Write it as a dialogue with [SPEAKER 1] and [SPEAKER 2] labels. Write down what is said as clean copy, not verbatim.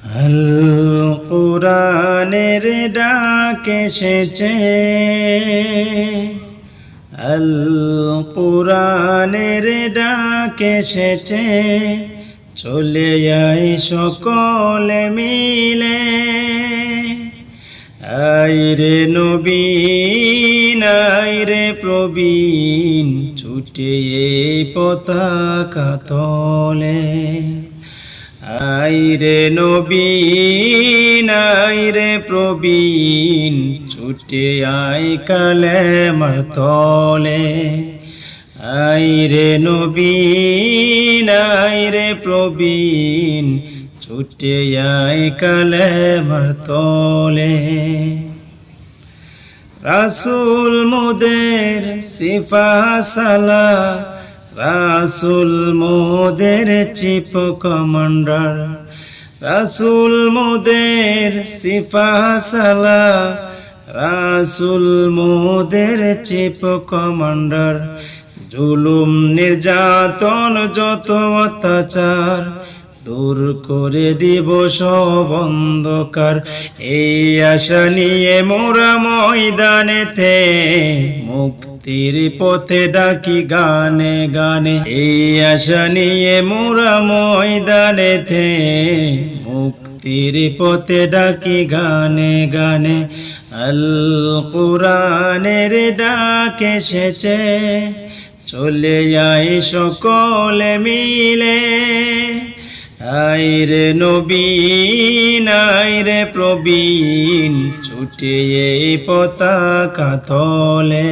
[SPEAKER 1] আল কুরআনের ডাক এসেছে, আল কুরআনের ডাক এসেছে, চলে আয় সকলে মিলে। আইরে নবীন আইরে প্রবীণ, ছুটে এই পতাকা তলে। আইরে নবীন আইরে প্রবীণ, ছুটে আয় কালেমার তলে। আইরে নবীন আইরে প্রবীণ, ছুটে আয় কালেমার তলে। রাসূল মোদের সিফা সালা, রাসূল মোদের চিফ কমান্ডার। রাসূল মোদের সিফা সালা, রাসূল মোদের চিফ কমান্ডার। জুলুম নির্যাতন যত অত্যাচার, দূর করে দিব সব অন্ধকার। এই আশা নিয়ে মোরা ময়দানেতে, মুক্তির পথে ডাকি গানে গানে। এই আশা নিয়ে মোরা ময়দানেতে, মুক্তির পথে ডাকি গানে গানে। আল কুরআনের ডাক এসেছে, চলে আয় সকলে মিলে। আইরে নবীন আইরে প্রবীণ, ছুটে এই পতাকা তলে।